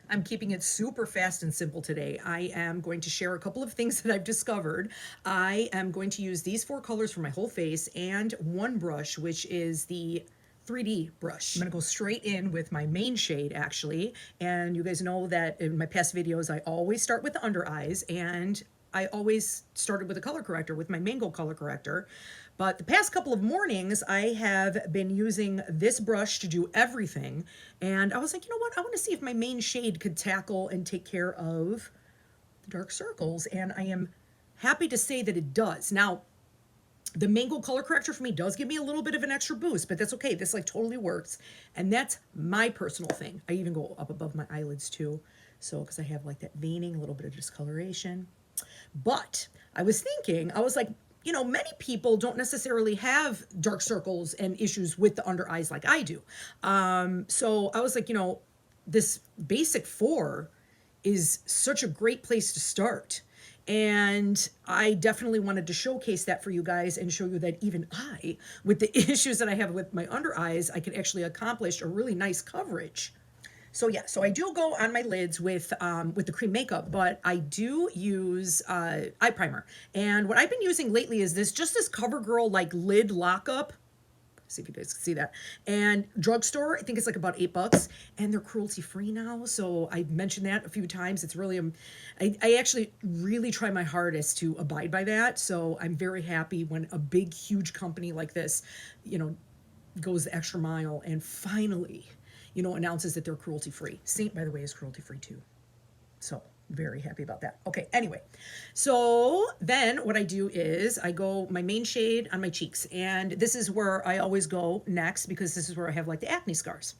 I'm keeping it super fast and simple today. I am going to share a couple of things that I've discovered. I am going to use these 4 colors for my whole face and one brush, which is the 3D brush. I'm gonna go straight in with my main shade actually. And you guys know that in my past videos, I always start with the under eyes, and I always started with a color corrector, with my Mango color corrector. But the past couple of mornings, I have been using this brush to do everything. And I was like, you know what? I want to see if my main shade could tackle and take care of the dark circles. And I am happy to say that it does. Now, the Mango color corrector for me does give me a little bit of an extra boost, but that's okay. This like totally works. And that's my personal thing. I even go up above my eyelids too. So, because I have like that veining, a little bit of discoloration. But I was thinking, I was like, you know, many people don't necessarily have dark circles and issues with the under eyes like I do. So I was like, you know, this basic 4 is such a great place to start. And I definitely wanted to showcase that for you guys and show you that even I, with the issues that I have with my under eyes, I can actually accomplish a really nice coverage. So yeah, so I do go on my lids with the cream makeup, but I do use eye primer. And what I've been using lately is this CoverGirl like lid lockup. See if you guys can see that. And drugstore, I think it's like about $8, and they're cruelty free now. So I mentioned that a few times. It's really, I actually really try my hardest to abide by that. So I'm very happy when a big, huge company like this, you know, goes the extra mile and finally, you know, announces that they're cruelty free. Seint, by the way, is cruelty free too. So very happy about that. Okay, anyway, so then what I do is I go my main shade on my cheeks, and this is where I always go next because this is where I have like the acne scars.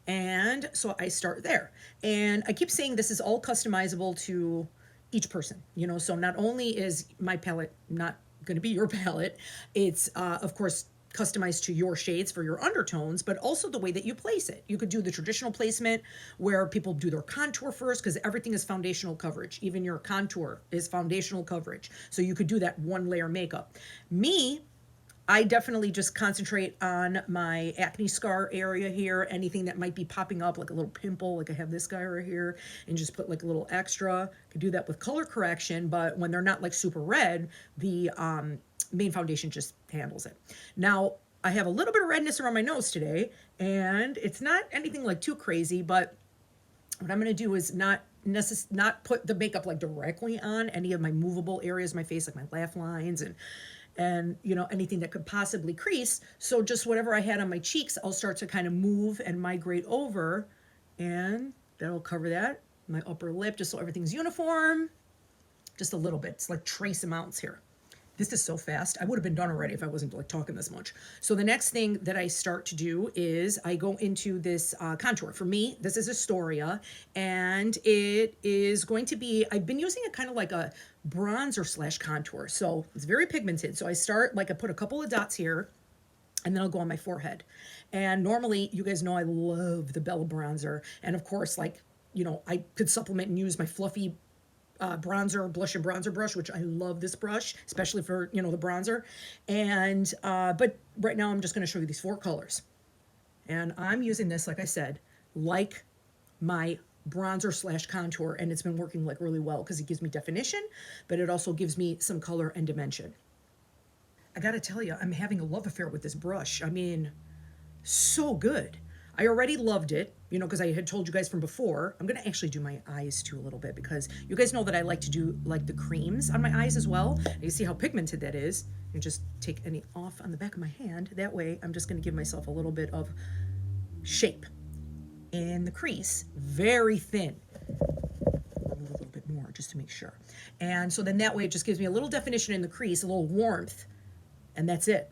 And so I start there. And I keep saying this is all customizable to each person, you know, so not only is my palette not going to be your palette, it's of course customized to your shades for your undertones, but also the way that you place it. You could do the traditional placement where people do their contour first, because everything is foundational coverage. Even your contour is foundational coverage. So you could do that 1 layer makeup. Me, I definitely just concentrate on my acne scar area here, anything that might be popping up, like a little pimple, like I have this guy right here, and just put like a little extra. Could do that with color correction, but when they're not like super red, the main foundation just handles it. Now, I have a little bit of redness around my nose today, and it's not anything like too crazy, but what I'm going to do is not put the makeup like directly on any of my movable areas of my face, like my laugh lines and you know, anything that could possibly crease. So just whatever I had on my cheeks, I'll start to kind of move and migrate over, and that'll cover that. My upper lip, just so everything's uniform. Just a little bit. It's like trace amounts here. This is so fast. I would have been done already if I wasn't like talking this much. So the next thing that I start to do is I go into this contour. For me, this is Astoria, and it is going to be, I've been using it kind of like a bronzer slash contour. So it's very pigmented. So I start, like I put a couple of dots here, and then I'll go on my forehead. And normally, you guys know I love the Bella bronzer. And of course, like, you know, I could supplement and use my fluffy blush and bronzer brush, which I love this brush, especially for, you know, the bronzer. And, but right now I'm just going to show you these 4 colors. And I'm using this, like I said, like my bronzer slash contour, and it's been working like really well because it gives me definition, but it also gives me some color and dimension. I got to tell you, I'm having a love affair with this brush. I mean, so good. I already loved it, you know, because I had told you guys from before. I'm going to actually do my eyes too a little bit, because you guys know that I like to do like the creams on my eyes as well. And you see how pigmented that is. And just take any off on the back of my hand. That way I'm just going to give myself a little bit of shape in the crease, very thin. A little bit more just to make sure. And so then that way it just gives me a little definition in the crease, a little warmth, and that's it.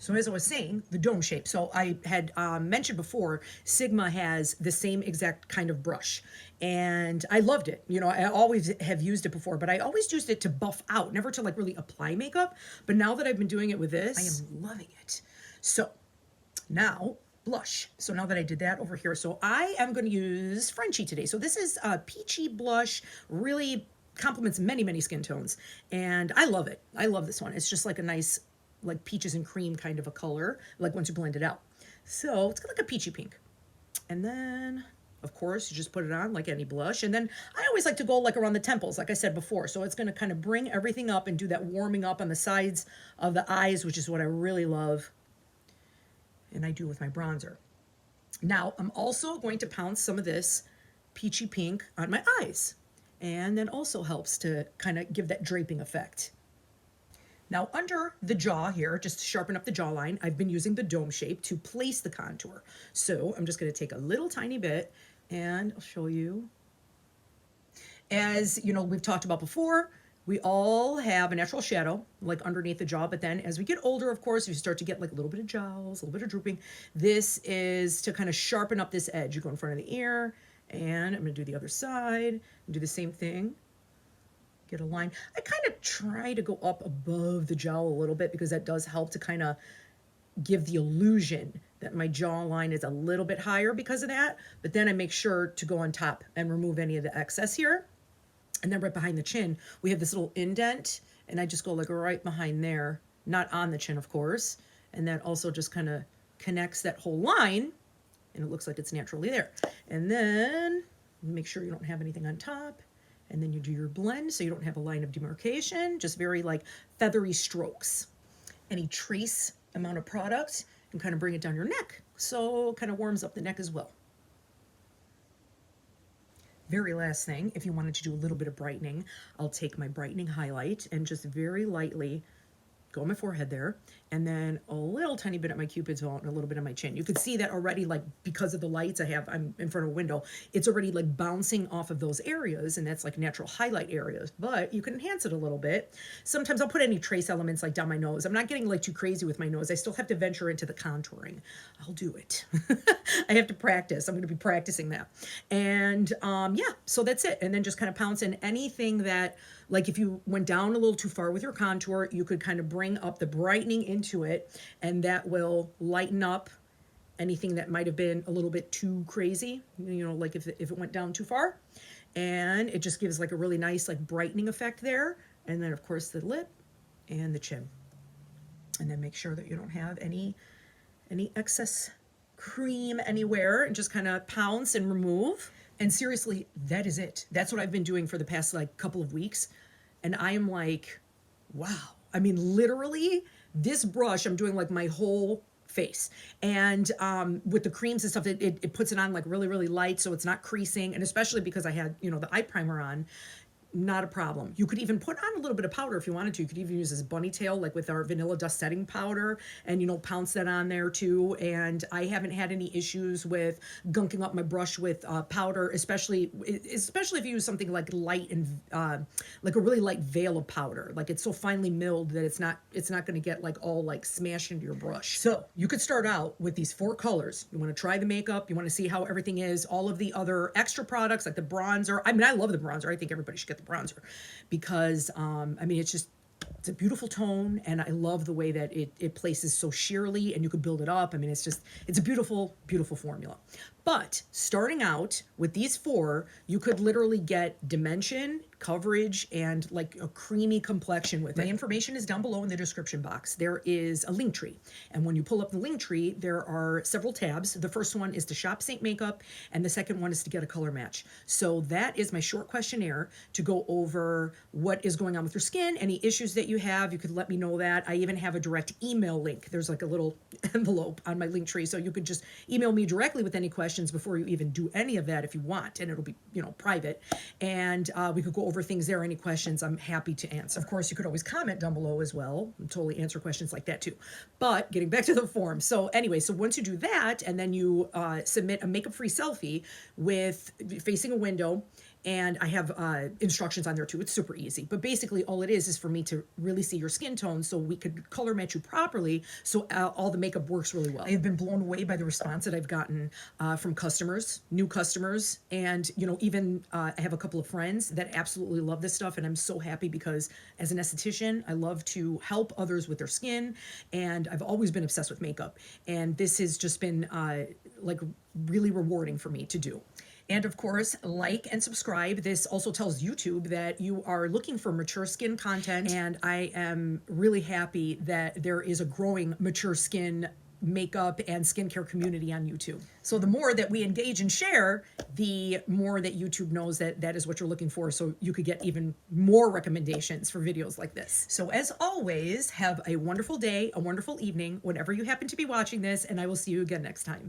So as I was saying, the dome shape. So I had mentioned before, Sigma has the same exact kind of brush, and I loved it. You know, I always have used it before, but I always used it to buff out, never to like really apply makeup. But now that I've been doing it with this, I am loving it. So now blush. So now that I did that over here, so I am going to use Frenchie today. So this is a peachy blush, really complements many, many skin tones, and I love it. I love this one. It's just like a nice, like peaches and cream kind of a color, like once you blend it out. So it's got like a peachy pink. And then Of course, you just put it on like any blush. And then I always like to go like around the temples, like I said before. So it's going to kind of bring everything up and do that warming up on the sides of the eyes, which is what I really love. And I do with my bronzer. Now, I'm also going to pounce some of this peachy pink on my eyes. And that also helps to kind of give that draping effect. Now, under the jaw here, just to sharpen up the jawline, I've been using the dome shape to place the contour. So I'm just going to take a little tiny bit, and I'll show you. As you know, we've talked about before, we all have a natural shadow, like underneath the jaw, but then as we get older, of course, you start to get like a little bit of jowls, a little bit of drooping. This is to kind of sharpen up this edge. You go in front of the ear, and I'm going to do the other side, and do the same thing. Get a line. I kind of try to go up above the jowl a little bit because that does help to kind of give the illusion that my jawline is a little bit higher because of that. But then I make sure to go on top and remove any of the excess here. And then right behind the chin, we have this little indent, and I just go like right behind there, not on the chin, of course. And that also just kind of connects that whole line, and it looks like it's naturally there. And then make sure you don't have anything on top. And then you do your blend so you don't have a line of demarcation, just very like feathery strokes. Any trace amount of product and kind of bring it down your neck. So it kind of warms up the neck as well. Very last thing, if you wanted to do a little bit of brightening, I'll take my brightening highlight and just very lightly go on my forehead there, and then a little tiny bit at my cupid's bow and a little bit on my chin. You could see that already, like because of the lights I'm in front of a window, it's already like bouncing off of those areas, and that's like natural highlight areas, but you can enhance it a little bit. Sometimes I'll put any trace elements like down my nose. I'm not getting like too crazy with my nose. I still have to venture into the contouring. I'll do it. I have to practice. I'm going to be practicing that. And yeah, so that's it. And then just kind of pounce in anything that, like if you went down a little too far with your contour, you could kind of bring up the brightening into it, and that will lighten up anything that might have been a little bit too crazy, you know, like if it went down too far. And it just gives like a really nice like brightening effect there. And then of course the lip and the chin. And then make sure that you don't have any excess cream anywhere, and just kind of pounce and remove. And seriously, that is it. That's what I've been doing for the past like couple of weeks. And I am like, wow. I mean, literally this brush, I'm doing like my whole face. And with the creams and stuff, it puts it on like really, really light, so it's not creasing. And especially because I had, you know, the eye primer on, not a problem. You could even put on a little bit of powder if you wanted to. You could even use this bunny tail, like with our vanilla dust setting powder, and, you know, pounce that on there too. And I haven't had any issues with gunking up my brush with powder, especially if you use something like light and like a really light veil of powder. Like it's so finely milled that it's not going to get like all like smashed into your brush. So you could start out with these 4 colors. You want to try the makeup. You want to see how everything is. All of the other extra products like the bronzer. I mean, I love the bronzer. I think everybody should get the bronzer because I mean, it's a beautiful tone, and I love the way that it places so sheerly, and you could build it up. I mean, it's a beautiful, beautiful formula. But starting out with these 4, you could literally get dimension, coverage, and like a creamy complexion with it. My information is down below in the description box. There is a link tree, and when you pull up the link tree, there are several tabs. The first one is to shop Seint makeup, and the second one is to get a color match. So that is my short questionnaire to go over what is going on with your skin, any issues that you have. You could let me know that. I even have a direct email link. There's like a little envelope on my link tree, so you could just email me directly with any questions before you even do any of that if you want, and it'll be, you know, private, and we could go over things there. Any questions, I'm happy to answer. Of course, you could always comment down below as well. I'll totally answer questions like that too. But getting back to the form, so anyway, so once you do that, and then you submit a makeup-free selfie with facing a window, and I have instructions on there too. It's super easy, but basically all it is for me to really see your skin tone so we could color match you properly, so all the makeup works really well. I have been blown away by the response that I've gotten from customers, new customers, and, you know, even I have a couple of friends that absolutely love this stuff, and I'm so happy because as an esthetician, I love to help others with their skin, and I've always been obsessed with makeup, and this has just been like really rewarding for me to do. And of course, like and subscribe. This also tells YouTube that you are looking for mature skin content. And I am really happy that there is a growing mature skin makeup and skincare community on YouTube. So the more that we engage and share, the more that YouTube knows that that is what you're looking for, so you could get even more recommendations for videos like this. So as always, have a wonderful day, a wonderful evening, whenever you happen to be watching this, and I will see you again next time.